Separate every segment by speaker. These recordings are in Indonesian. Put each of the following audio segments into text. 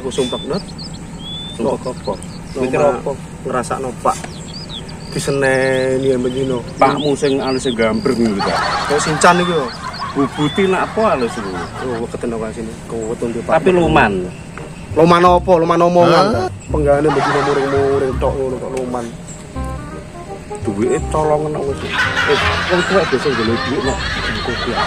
Speaker 1: aku sumpah net.
Speaker 2: Sumpah apa?
Speaker 1: Mikir apa? Ngrasakno Pak. Diseneni mbeno.
Speaker 2: Pakmu sing alus gambreng iki ta.
Speaker 1: Kok sincan iki yo.
Speaker 2: Bubuti nak apa alus iki?
Speaker 1: Oh, keteno kan sini. Kewetun di Pak.
Speaker 2: Tapi luman.
Speaker 1: Luman apa? Luman omongan ta. Penggane mbeno muring-muring tok ngono kok luman.
Speaker 2: Duwike colongan kok wis. Wong tuwek biasa golek duit nek kopiah.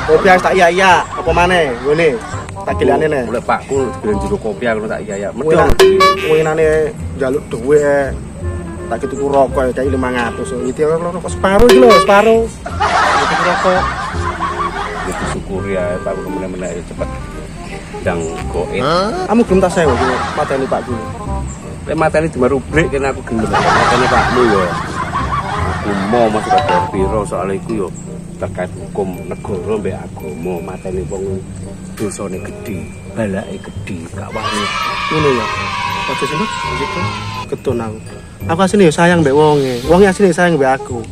Speaker 1: Kopiah tak iya apa maneh ngene. Tak gilane nek.
Speaker 2: Oleh Pakku ben jero kopiah ngono tak iya.
Speaker 1: Kuwenane njaluk dhuwit tak tuku rokok kayak 500. Iki rokok separo iki lho, separo. Tuku rokok.
Speaker 2: Ya disyukuri ya Pak meneh-meneh cepet ndang goet.
Speaker 1: Kamu belum tak sewa iki mateni Pak dulu.
Speaker 2: Lek mateni dimarubrik kene aku gelem mateni Pakmu ya. Aku mau masuk ke piro soal iku yo terkait hukum negara mbek agama mateni wong dosane gedhe, balake gedhe, gak wani.
Speaker 1: Ngono ya. Aja sini gitu. Ketun aku. Aku asline yo sayang mbek wonge. Wonge asline sayang mbek aku.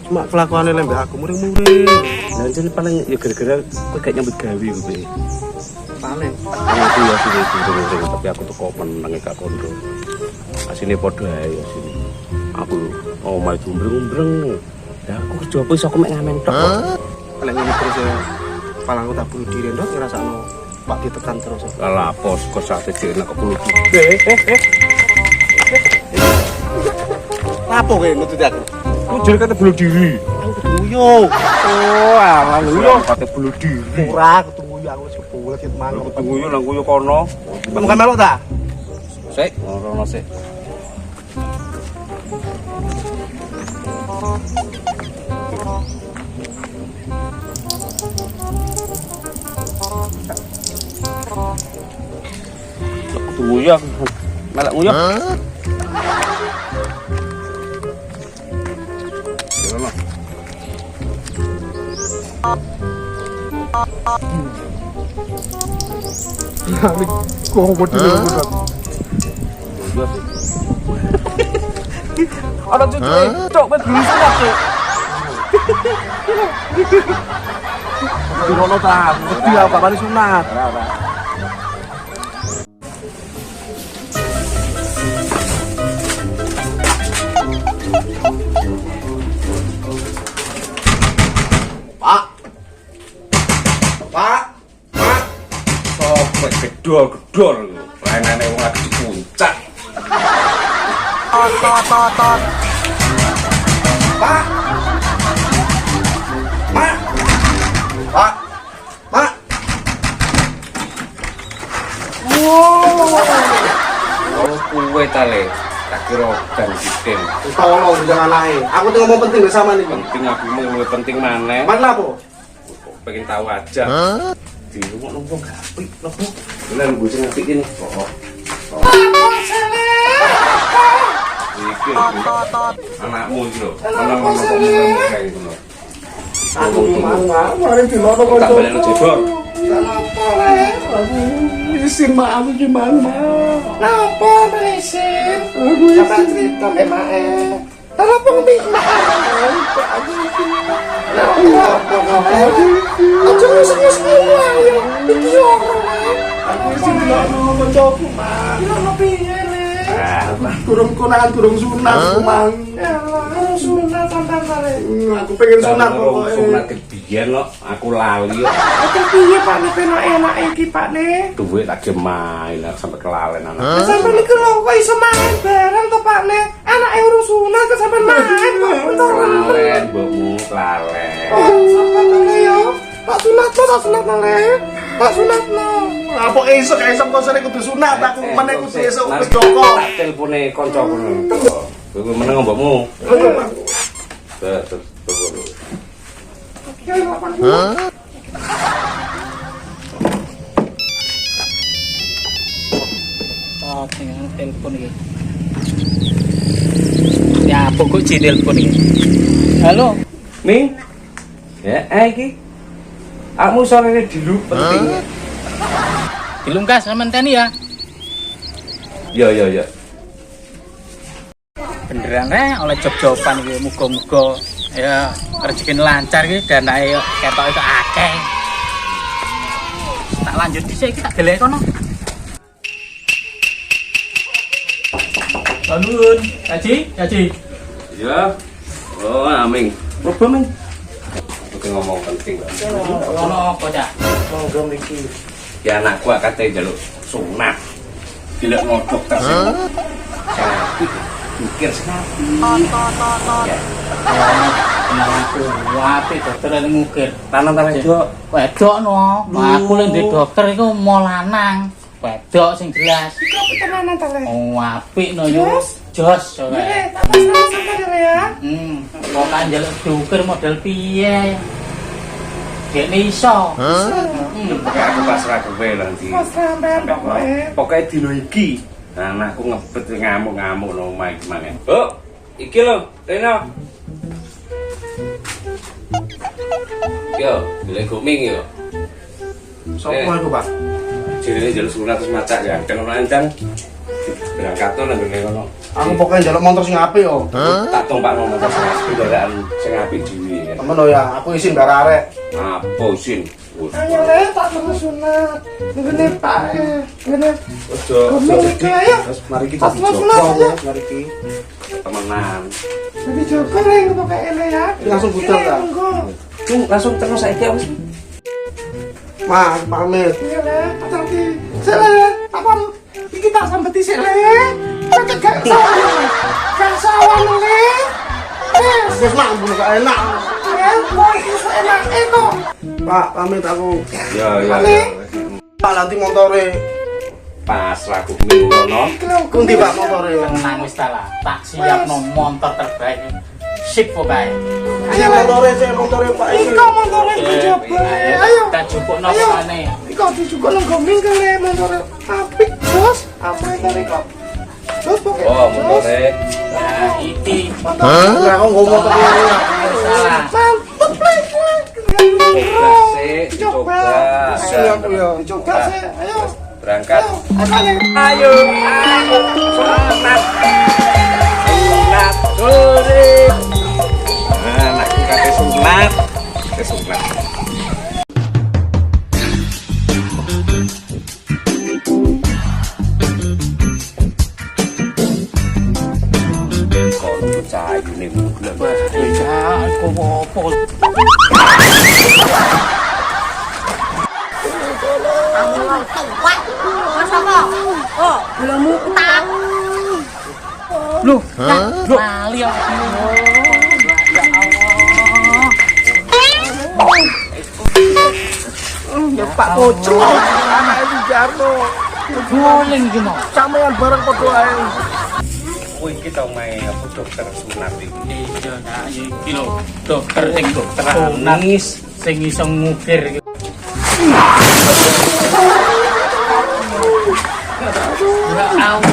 Speaker 1: Cuma kelakuane lek mbek aku muring-muring.
Speaker 2: Lah jane paling ya gara-gara kowe gak nyambut gawe kowe.
Speaker 1: Paling.
Speaker 2: Aku ya sing muring tapi aku teko meneng gak kondo. Asine padha ae asine. Aku omah jumbreng-umbreng. Ya aku kerja apa iso aku mek ngamen tok.
Speaker 1: Lek ngene terus ya palangku tak bunuh diri ndok ngrasakno Pak ditekan terus.
Speaker 2: Lah apa kok sate dhewe kok perlu di.
Speaker 1: Lapo kowe nutut aku?
Speaker 2: Ku jare kate bunuh diri.
Speaker 1: Aku ketuyo.
Speaker 2: Oh, alah lho kate bunuh diri.
Speaker 1: Ora ketuyo aku wis kebulet ket manuk.
Speaker 2: Ketuyo nang kuyo kono.
Speaker 1: Kamu kan melok ta?
Speaker 2: Sik, ngono sik. Nguyok, malah nguyok.
Speaker 1: Kok bodoh banget.
Speaker 2: Ada cucu, cok, belum sunat cok.
Speaker 1: Di rono ta, gede aku kapan sunat. Pak. Pak. Pak.
Speaker 2: Sopo gedor-gedor lainane wong lagi puncak.
Speaker 1: Tot. Pak. Mak. Pak. Mak.
Speaker 2: Oh, kuwe tale. Tak kira dan sistem.
Speaker 1: Tolong jangan naik. Aku tuh ngomong penting sama nih.
Speaker 2: Penting aku mau penting mana?
Speaker 1: Mana po?
Speaker 2: Pengen tahu aja. Di rumah nongkrong gapi, nopo. Bener gue sing ngapikin. Oh. Iki anakmu iki lho. Ana kayak gitu lho.
Speaker 1: Aku mau mari di lono kok.
Speaker 2: Tak balen jebor.
Speaker 1: Kenapa le? Aduh, isin mak aku gimana? Kenapa isin? Aku isin cerita PMAE. Kenapa nggak mak? Aja ngusuk-ngusuk semua ya. Iki orang. Aku isin di lono koncoku mak. Lono piye le? Kurung konangan kurung sunat kumang. Kurung sunat sampean kare. Aku pengen sunat pokoke.
Speaker 2: Sunat kebiyen kok aku lali kok.
Speaker 1: Oke piye Pak nek enak iki Pak ne?
Speaker 2: Duit lagi main sampai kelalen anak.
Speaker 1: Sampai niku lho kok iso main bareng to Pak ne? Anake urung sunat kok sampean main kok entoran.
Speaker 2: Kelalen mbokmu kelalen.
Speaker 1: Sampeyan kale yo. Pak sunat le. Pak sunat no. Apa esuk kok sore kudu sunat aku meneh kudu esuk wis Joko.
Speaker 2: Tak telpone kancaku. Kowe meneng mbokmu. Terus.
Speaker 3: Oh, tinggal telepon ini. Ya, pokok ji telepon ini. Halo,
Speaker 2: Ming. Ya, iki. Akmu sorene dulu penting.
Speaker 3: dilungkas sampean ya.
Speaker 2: Ya.
Speaker 3: Beneran oleh job-joban iki muga-muga ya rezekine lancar iki dan ae ketok itu akeh. Tak lanjut dhisik iki tak delek kono. Nuwun, Haji, Haji.
Speaker 2: Ya. Oh, aming. Coba, Ming. Oke ngomong penting.
Speaker 3: Ono apa, Cak?
Speaker 1: Monggo mriki.
Speaker 2: Ya anakku akate njaluk sunat. Gila ngodok tas. Sapi. Mikir sapi.
Speaker 3: Kenal aku, wapi dokter yang ngukir.
Speaker 2: Tanam wedok.
Speaker 3: Wedok no, aku yang di dokter itu mau lanang. Wedok sing jelas.
Speaker 1: Iku tenanan ta le?
Speaker 3: Oh, apik no yo. Jos coba.
Speaker 1: Tak masalah sampe ya.
Speaker 3: Kok kan njaluk diukir model piye? Dekne iso.
Speaker 2: Kayak aku pasrah kowe nanti.
Speaker 1: Mas sampean pokoke.
Speaker 2: Pokoke dino iki anakku ngebet ngamuk-ngamuk nang omah iki maneh. Oh, iki lho, Reno. Yo, golek guming yo.
Speaker 1: Sopo iku, Pak?
Speaker 2: Jirine jaluk sunat terus macak ya. Kan ono ancang berangkat to nang ngene kono.
Speaker 1: Aku pokoknya njaluk motor sing apik yo.
Speaker 2: Tak tompak nang motor sing kendaraan sing apik dhewe.
Speaker 1: Temen lo ya, aku isin bare arek.
Speaker 2: Apa sin?
Speaker 1: Ayo le, tak terus sunat. Ngene Pak. Ngene.
Speaker 2: Ojo,
Speaker 1: Iki ayo.
Speaker 2: mari kita
Speaker 1: Tas sunat ya.
Speaker 2: mari iki temenan.
Speaker 1: Jadi Joko le pokoke le ya.
Speaker 2: Langsung budal ta?
Speaker 1: Tunggu.
Speaker 2: Langsung terus saiki wis.
Speaker 1: Mas, pamit. Iya le, hati-hati. Sele, apa iki tak sampe dhisik le. Kok gak sawan. Gak sawan le. Wis mak mbune gak enak. Kok iso enak kok. Pak, pamit aku.
Speaker 2: Ya.
Speaker 1: Pak nanti motore.
Speaker 2: Pas lagu ngono.
Speaker 1: Kundi Pak motore.
Speaker 3: Tenang wis ta lah. Tak siapno motor terbaik. Sip pokoke.
Speaker 1: Ayo motore Pak iki. Iko motore coba. Ayo.
Speaker 3: Tak jupukno kene.
Speaker 1: Iko dijukuk nang goming kale motore. Apik, Bos. Apa iki kok? Bos pokoke.
Speaker 2: Oh, motore.
Speaker 3: Nah, iki
Speaker 1: Lah kok ngomong motor iki.
Speaker 3: salah.
Speaker 1: Mantep le.
Speaker 2: Coba.
Speaker 1: Siap ya. Coba sih. Ayo.
Speaker 2: Berangkat.
Speaker 1: Ayo.
Speaker 2: Sunat. Sunat sore. Anakku kate sunat. Sunat. Kon cahayune mulek.
Speaker 3: Ya, aku opo. Loh, lali aku. Ya Allah.
Speaker 1: Ya Pak Koco. Anake Sujarno.
Speaker 3: Goleng iki mau.
Speaker 1: Sampeyan bareng padha ae.
Speaker 2: Kowe iki tau main apa dokter sunat iki.
Speaker 3: Iya, nak iki lho, dokter sing dokter nangis sing iso ngukir iki. Ya Allah.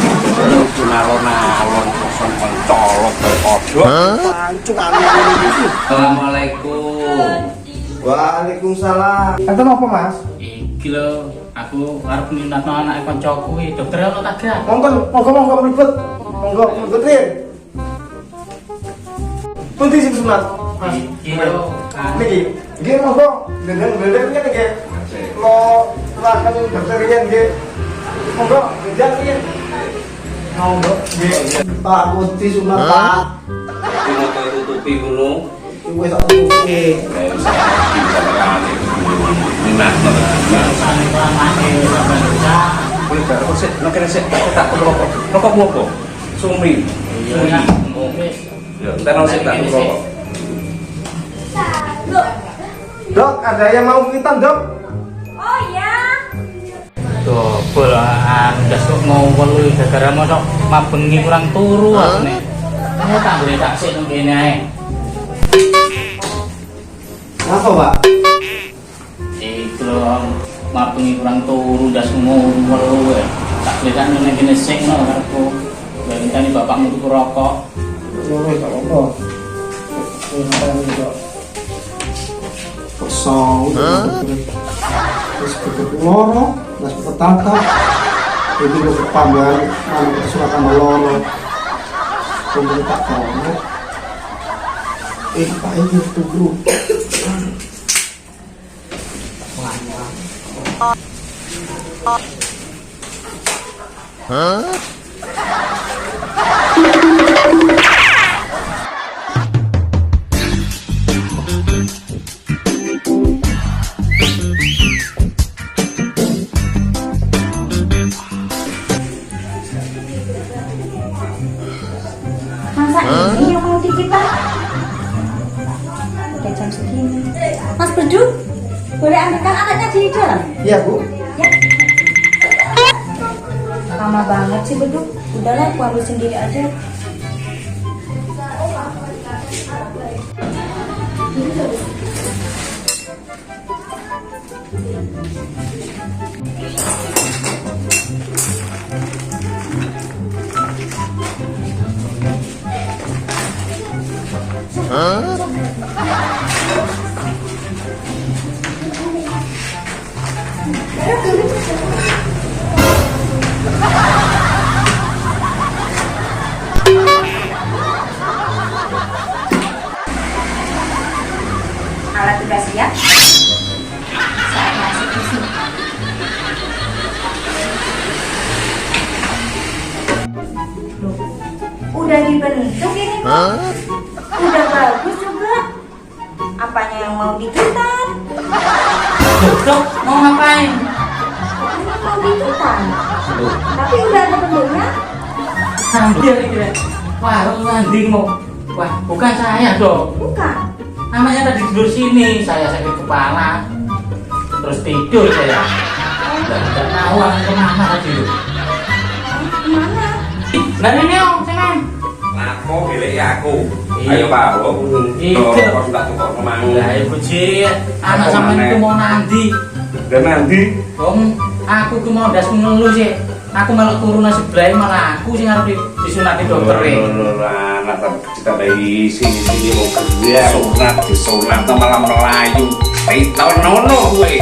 Speaker 2: Nalon-nalon kosong pencolok kodok.
Speaker 1: Pancung anu iki.
Speaker 2: Assalamualaikum.
Speaker 1: Waalaikumsalam. Enten apa, Mas?
Speaker 3: Iki lho, aku arep nyunatno anake kancaku iki. Dokter ono tak gak?
Speaker 1: Monggo ribet. Monggo Rin. Pundi sing sunat? Mas.
Speaker 3: Iki lho,
Speaker 1: Niki. Nggih monggo. Ndendeng ngene nggih. Lo serahkan dokter yen nggih. Monggo, ngendang nggih. Monggo. Nggih. Pak Kunti sunat, Pak.
Speaker 2: Iki mau tutupi ngono.
Speaker 1: Wis tak tutupi.
Speaker 2: Bisa kali. Minat to.
Speaker 3: sane kelamane sampeyan bisa.
Speaker 2: Kowe baru sik nek kene sik tak rokok. Rokokmu apa? Sumi.
Speaker 3: Iya, wis.
Speaker 2: Ya, entar sik tak rokok.
Speaker 1: Dok, ada yang mau kita, Dok?
Speaker 4: Oh ya.
Speaker 3: Tuh, andas kok ngowel iki gara-gara mosok mabengi kurang turu aku nek. Aku tak boleh tak sik nang kene ae.
Speaker 1: Apa, Pak?
Speaker 3: Iku lho, mabengi kurang turu ndas ngowel wae. Tak boleh tak nang kene sik ngono karepku. Bentani bapakmu tuku rokok.
Speaker 1: Woi, tak apa. Kosong. Terus loro, terus petata. Jadi gue kepanjangan, mana kita surat tambah loro. Kemudian tak kono. Pak ini tuh bro.
Speaker 3: Hah?
Speaker 4: Masa ini yang mau titipan? Udah jam segini. Mas Bedu, boleh ambilkan anaknya di dalam?
Speaker 1: Iya, Bu.
Speaker 4: Ya. Lama banget sih Bedu. Udahlah, aku ambil sendiri aja. Alat sudah siap. Saat masuk isi. Loh, udah dibentuk ini kok. Udah bagus juga. Apanya yang mau dikitan?
Speaker 3: Dok, mau ngapain?
Speaker 4: Ini mau dikitan. Tapi udah ada bentuknya.
Speaker 3: Hampir kira. Warung nanti mau. Wah, bukan saya dong.
Speaker 4: Bukan.
Speaker 3: Namanya tadi tidur sini, saya sakit kepala. Terus tidur saya. Dan tidak tahu akan kemana tadi.
Speaker 4: Kemana?
Speaker 3: Nah ini om, senang.
Speaker 2: Aku pilih aku.
Speaker 3: Iya.
Speaker 2: Ayo Pak,
Speaker 3: Iya.
Speaker 2: kok sudah tukar kemang.
Speaker 3: Lah ibu Ci, anak sama itu mau nanti.
Speaker 2: Dan nanti
Speaker 3: Om, aku ku mau das ngelu sih. Aku malah turun sebelah malah aku sih harus disunati dokter.
Speaker 2: anak kita dari sini mau kerja, sunat disunat malah melayu. Tahu nono gue.